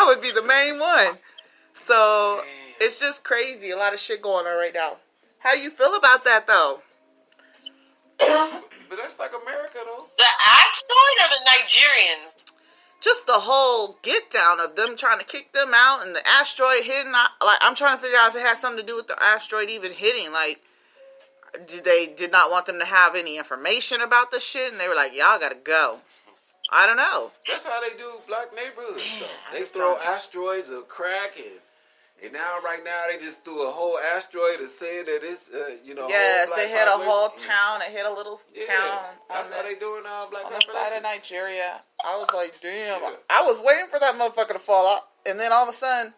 would be the main one. So it's just crazy. A lot of shit going on right now. How you feel about that though? But that's like America though. The asteroid or the Nigerian? Just the whole get down of them trying to kick them out and the asteroid hitting. Like, I'm trying to figure out if it has something to do with the asteroid even hitting. Like, did not want them to have any information about the shit, and they were like, y'all gotta go. I don't know. That's how they do black neighborhoods though. They throw asteroids of crack and now right now they just threw a whole asteroid and saying that it's Yes, they hit a whole population. town. It hit a little town That's how they doing black on the side of populations. Nigeria. I was like, damn. Yeah. I was waiting for that motherfucker to fall out, and then all of a sudden,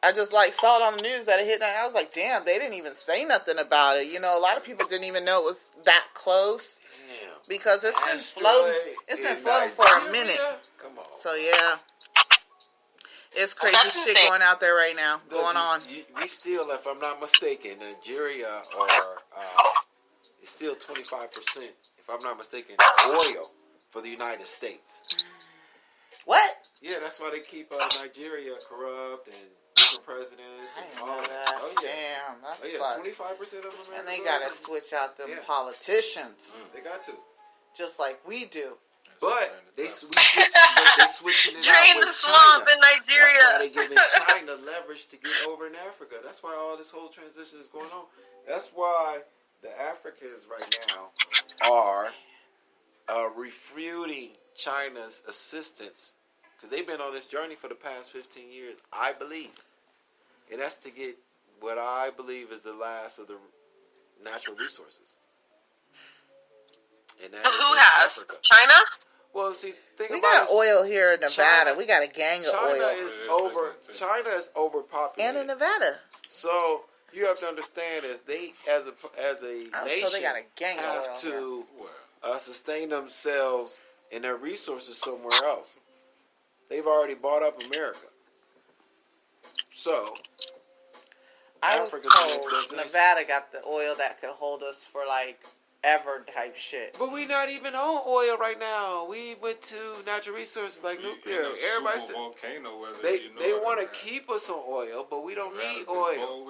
I just like saw it on the news that it hit. And I was like, damn, they didn't even say nothing about it. You know, a lot of people didn't even know it was that close. Damn. Because it's been Asteroid floating. It's been in floating for a Nigeria? minute. Come on. So yeah, it's crazy That's shit insane. going out there right now. Going on. We still, if I'm not mistaken, Nigeria is still 25%, if I'm not mistaken, oil for the United States. What? Yeah, that's why they keep Nigeria corrupt and different presidents. I And didn't all know that. that. Oh, yeah. Damn, that's Oh, yeah, fucked. 25% of them. And they gotta switch out them Yeah. politicians, They got to. just like we do. But they switching it out Drain with the swamp China. in Nigeria. That's why they giving China leverage to get over in Africa. That's why all this whole transition is going on. That's why the Africans right now are refuting China's assistance because they've been on this journey for the past 15 years, I believe. And that's to get what I believe is the last of the natural resources. And that Who is has? Africa. China? Well, see, think We about got oil here in Nevada. We got a gang of China oil. China is overpopulated. And in Nevada. So you have to understand is they as a I was nation told they got a gang of have oil to sustain themselves and their resources somewhere else. They've already bought up America. So I was Africa's the next told destination. Nevada got the oil that could hold us for like ever type shit. But we not even on oil right now. We went to natural resources like nuclear. Everybody said volcano, they want to keep us on oil, but we don't need oil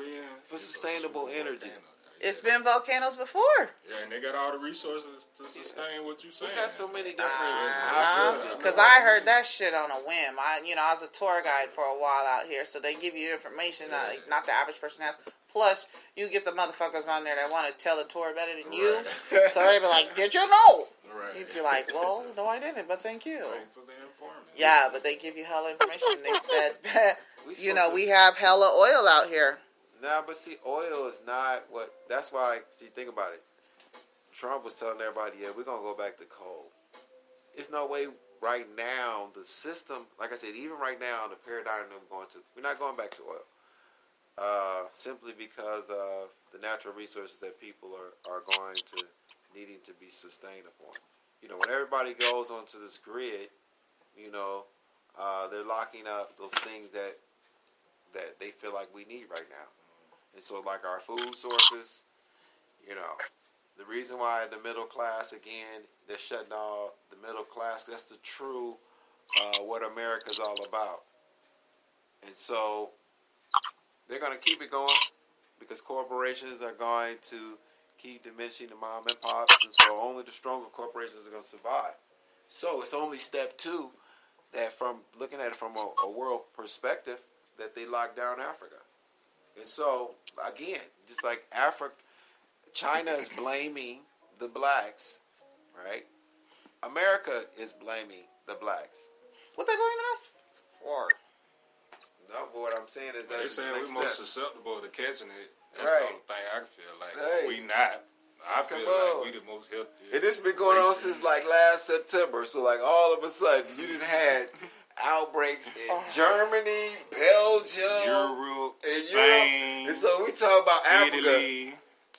for It's a sustainable super energy. volcano. It's been volcanoes before. Yeah, and they got all the resources to sustain what you saying. We got so many different Because I heard that shit on a whim. I was a tour guide for a while out here, so they give you information that not the average person has. Plus, you get the motherfuckers on there that want to tell the tour better than you. Right. So they be like, "Did you know?" Right. You'd be like, "Well, no, I didn't, but thank you." Wait for the informant. Yeah, but they give you hella information. They said, supposed we have hella oil out here. Nah, but see, oil is not what. That's why. See, think about it. Trump was telling everybody, "Yeah, we're gonna go back to coal." There's no way right now. The system, like I said, even right now, the paradigm that we're not going back to oil. Simply because of the natural resources that people are going to needing to be sustained upon. You know, when everybody goes onto this grid, they're locking up those things that they feel like we need right now. And so, like our food sources, the reason why the middle class, again, they're shutting off the middle class, that's the true what America's all about. And so they're going to keep it going because corporations are going to keep diminishing the mom and pops, and so only the stronger corporations are going to survive. So it's only step 2 that, from looking at it from a world perspective, that they lock down Africa. And so, again, just like China is blaming the blacks, right? America is blaming the blacks. What they blaming us for? No, but what I'm saying is that They're saying we're most susceptible to catching it. That's Right. the only thing I feel like. Hey. We not. I feel like we the most healthy. And this been going on since like last September. So like all of a sudden you done had outbreaks in Germany, Belgium, Europe, Spain, and so we talk about Africa. Italy.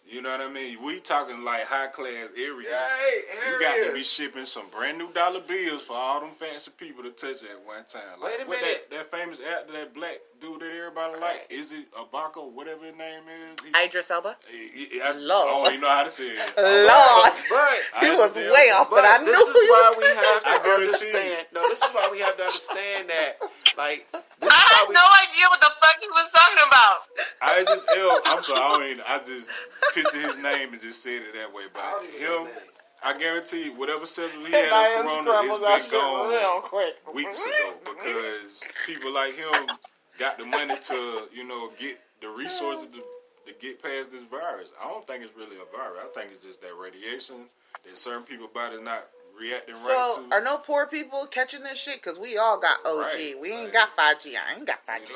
You know what I mean? We talking like high class areas. Yeah, you got to be shipping some brand new dollar bills for all them fancy people to touch at one time. Like, wait a minute. That famous actor, that black dude that everybody like, is it Abaca, whatever his name is? Idris Elba? I Lord. don't even know how to say it. Lord. But he was way off, but I knew this is why we have I to understand. No, this is why we have to understand that. Like, I had no idea what the fuck he was talking about. I'm sorry, I just picture his name and just said it that way. But him, I guarantee you, whatever symptoms he had on Corona, it's been gone weeks ago because people like him got the money to, get the resources to get past this virus. I don't think it's really a virus. I think it's just that radiation that certain people's bodies not reacting right to. So, are no poor people catching this shit? Because we all got OG. Right, we ain't got 5G. I ain't got 5G.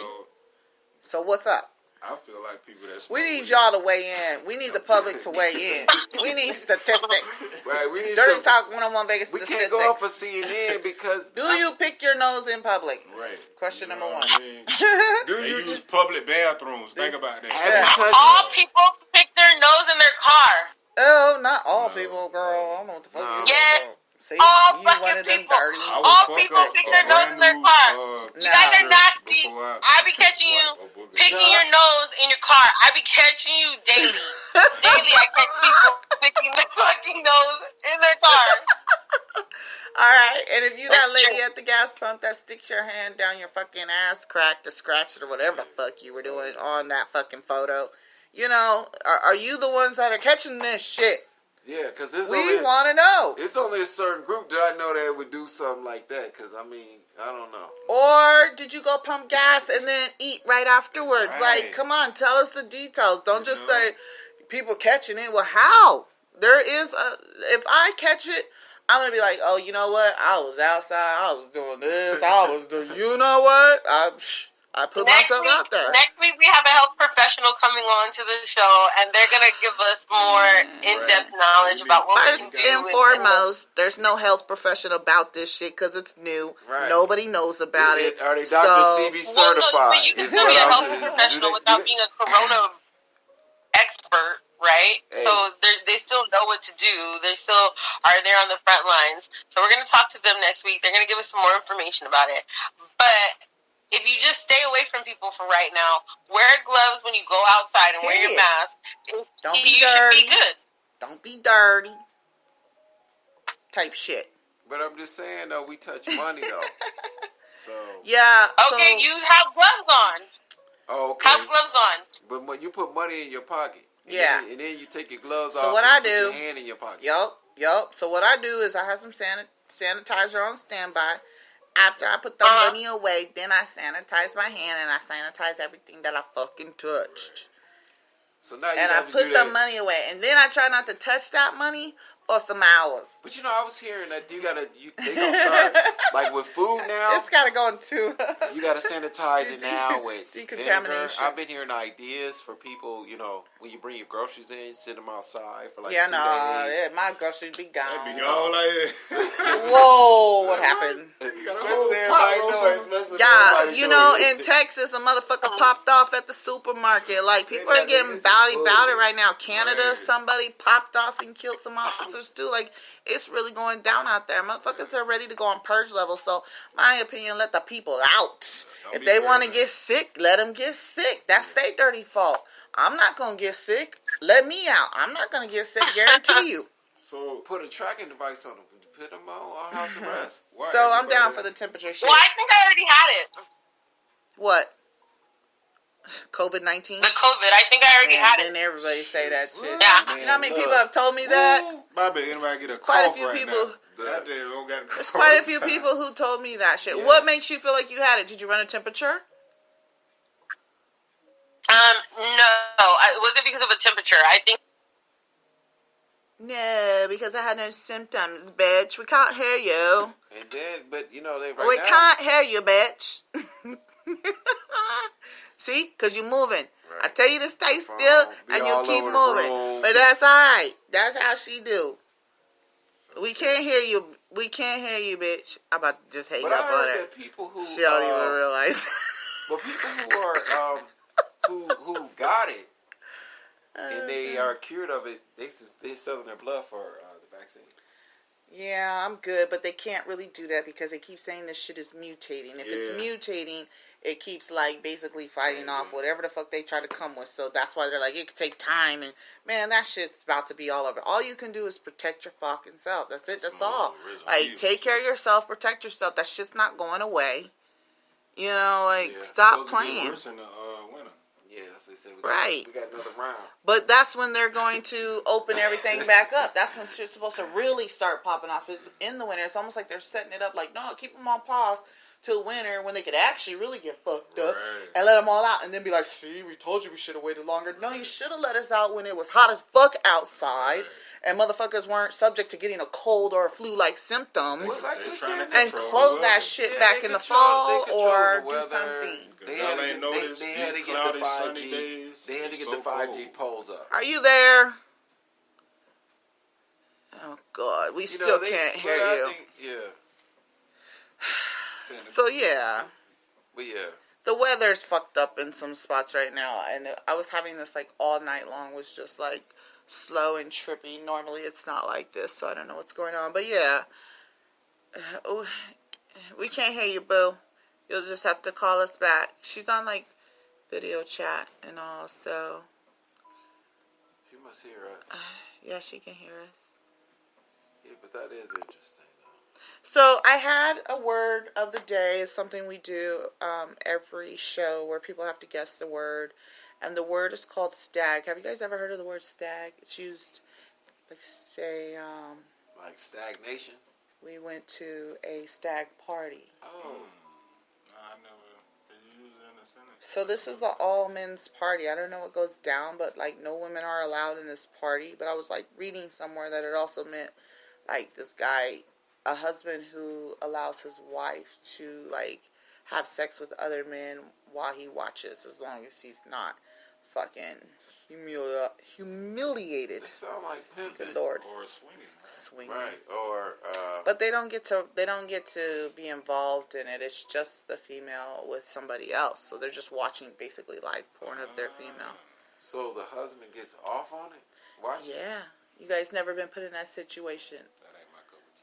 So, what's up? I feel like people that we need y'all to weigh in. We need the public to weigh in. We need statistics. Right, we need Dirty Talk 101 Vegas we statistics. can't go off of CNN because... Do you pick your nose in public? Right. Question number one. Do you use public bathrooms? Think about that. All people pick their nose in their car. Oh, not all people, girl. I don't know what the fuck you Yes. about. See, all you one fucking of them people. dirty. All people pick their nose in their car. You guys are nasty. I be catching you picking your nose in your car. I be catching you daily. Daily I catch people picking their fucking nose in their car. Alright, and if you that lady at the gas pump that sticks your hand down your fucking ass crack to scratch it or whatever the fuck you were doing on that fucking photo, are you the ones that are catching this shit? Yeah, because we want to know. It's only a certain group that I know that would do something like that. Because I don't know. Or did you go pump gas and then eat right afterwards? Right. Like, come on, tell us the details. Don't just say people catching it. Well, how? There is if I catch it, I'm gonna be like, oh, you know what? I was outside. I was doing this. I was doing. You know what? I put myself out there. Next week we have a health professional coming on to the show, and they're going to give us more in-depth knowledge about what we can do. First and foremost, there's no health professional about this shit because it's new. Right. Nobody knows about it. Are they Dr. CB certified? But you can still be a health professional without being a corona expert, right? Hey. So they still know what to do. They still are there on the front lines. So we're going to talk to them next week. They're going to give us some more information about it. But if you just stay away from people for right now, wear gloves when you go outside and wear your mask. Don't be you dirty. Should be good. Don't be dirty. Type shit. But I'm just saying, though, we touch money, though. So yeah. Okay, you have gloves on. Oh, okay. Have gloves on. But when you put money in your pocket, and then you take your gloves off. So what I do? Put your hand in your pocket. Yup. So what I do is I have some sanitizer on standby. After I put the money away, then I sanitize my hand and I sanitize everything that I fucking touched. So now you and I put the money away, and then I try not to touch that money for some hours. But I was hearing that they gonna start like with food now. It's gotta go into. You gotta sanitize it now with decontamination. Vinegar. I've been hearing ideas for people. When you bring your groceries in, sit them outside for like 2 days. Yeah, my groceries be gone. They be gone like that. Whoa, what happened? In Texas, a motherfucker popped off at the supermarket. Like people are getting about it right now. Canada, somebody popped off and killed some officers too. Like it's really going down out there. Motherfuckers are ready to go on purge level. So my opinion, let the people out. If they want to get sick, let them get sick. That's their dirty fault. I'm not gonna get sick. Let me out. I'm not gonna get sick. Guarantee you. So put a tracking device on them. Put them on house arrest. So I'm down for the temperature shit. Well, I think I already had it. What? Covid-19? The COVID. I think I already had it. Didn't everybody say that shit? Yeah. Man, you know how many people have told me that? Bobby, anybody get a quite cough a few right people. Now. There's quite a few people who told me that shit. Yes. What makes you feel like you had it? Did you run a temperature? No. It wasn't because of a temperature. I think. No, because I had no symptoms, bitch. We can't hear you. And then, but they we can't hear you, bitch. See? Because you're moving. Right. tell you to stay still, and you keep moving. But that's all right. That's how she do. We can't hear you. We can't hear you, bitch. I'm about to just hang up on her. But I heard that people who she don't even realize. But people who are who got it and they are cured of it, they're selling their blood for the vaccine. Yeah, I'm good, but they can't really do that because they keep saying this shit is mutating. If it's mutating, it keeps like basically fighting off whatever the fuck they try to come with. So that's why they're like, it could take time, and man, that shit's about to be all over. All you can do is protect your fucking self. That's it. That's all. Like, take care of yourself, protect yourself. That shit's not going away. You know, like, stop playing. Worse in the winter. Yeah, that's what they said. We got another round. But that's when they're going to open everything back up. That's when shit's supposed to really start popping off. Is in the winter. It's almost like they're setting it up like, no, keep them on pause till winter when they could actually really get fucked up and let them all out and then be like, see, we told you we should have waited longer. No, you should have let us out when it was hot as fuck outside and motherfuckers weren't subject to getting a cold or a flu-like symptoms and close that shit back in the fall or do something. They had to get the 5G. They had to get the 5G poles up. Are you there? Oh God, we still can't hear you. So yeah. But yeah. The weather's fucked up in some spots right now, and I was having this like all night long. Was just like slow and trippy. Normally it's not like this, so I don't know what's going on. But yeah, we can't hear you, boo. You'll just have to call us back. She's on like video chat and all, so she must hear us. Yeah, she can hear us. Yeah, but that is interesting. So I had a word of the day. It's something we do every show where people have to guess the word. And the word is called stag. Have you guys ever heard of the word stag? It's used, like, say... like stagnation? We went to a stag party. Oh. I never used it in a sentence. So this is an all-men's party. I don't know what goes down, but, like, no women are allowed in this party. But I was, like, reading somewhere that it also meant, like, this guy... a husband who allows his wife to, like, have sex with other men while he watches, as long as he's not fucking humiliated. They sound like pimping. Good Lord. Or swinging. Right. Or but they don't get to be involved in it. It's just the female with somebody else. So they're just watching basically live porn of their female. So the husband gets off on it? Watch it? Yeah. You guys never been put in that situation.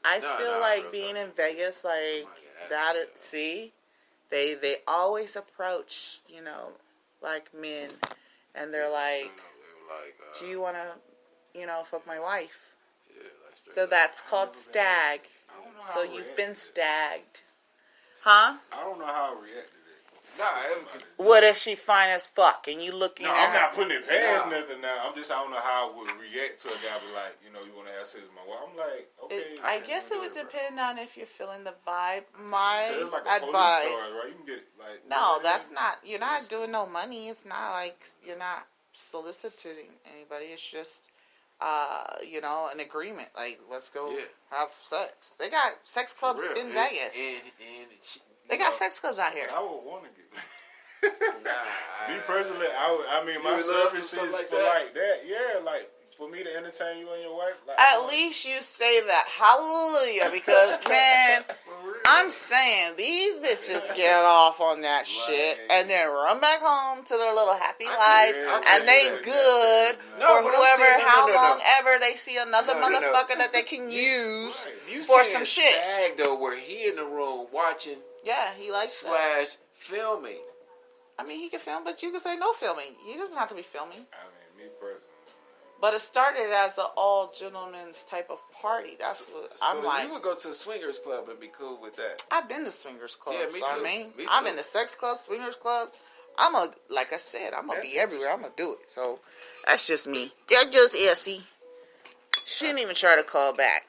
I feel like being in Vegas, like, that, see, they always approach, you know, like men, and they're like, do you want to, you know, fuck my wife? So that's called stag. So you've been stagged. Huh? I don't know how I reacted. What if she fine as fuck and you looking at her? I'm not putting it past nothing now. I don't know how I would react to a guy be like, you know, you want to have sex with my wife. I'm like, okay. I guess it would depend on if you're feeling the vibe. My like advice. Story, right? You can get like, no, that's not. You're not doing no money. It's not like you're not soliciting anybody. It's just, you know, an agreement. Like, let's go have sex. They got sex clubs in Vegas. They got sex clubs out here. I would want to get. Me personally, I mean, my services for like that. Yeah, like for me to entertain you and your wife. Like, at least you say that. Hallelujah, because man, I'm saying these bitches get off on that shit and then run back home to their little happy life, and they good for whoever, how long ever they see another motherfucker that they can use for some shit. Stag though, where he in the room watching. Yeah, he likes / filming. I mean, he can film, but you can say no filming. He doesn't have to be filming. I mean, me personally. But it started as an all gentlemen's type of party. That's what I'm like. So you would go to a swingers club and be cool with that. I've been to swingers clubs. Yeah, me too. I mean, me too. I've been to sex clubs, swingers clubs. Like I said, I'm gonna be everywhere. I'm gonna do it. So that's just me. They're just Essie. She didn't even try to call back.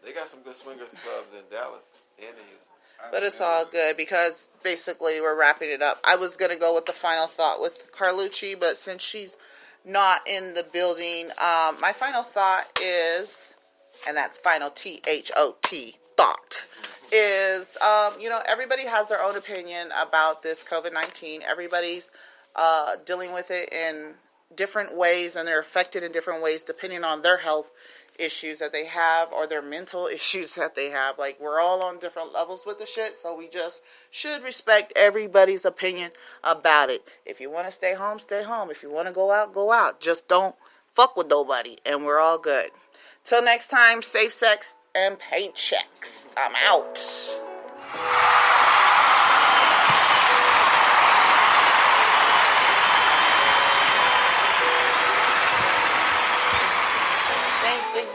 They got some good swingers clubs in Dallas and in Houston. But it's all good because basically we're wrapping it up. I was going to go with the final thought with Carlucci, but since she's not in the building, my final thought is, and that's final THOT, thought, is, you know, everybody has their own opinion about this COVID-19. Everybody's dealing with it in different ways, and they're affected in different ways depending on their health issues that they have or their mental issues that they have. Like, we're all on different levels with the shit, so we just should respect everybody's opinion about it. If you want to stay home, stay home. If you want to go out, go out. Just don't fuck with nobody, and we're all good. Till next time, safe sex and paychecks. I'm out.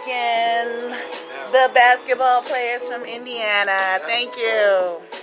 Again, the basketball players from Indiana. Thank you.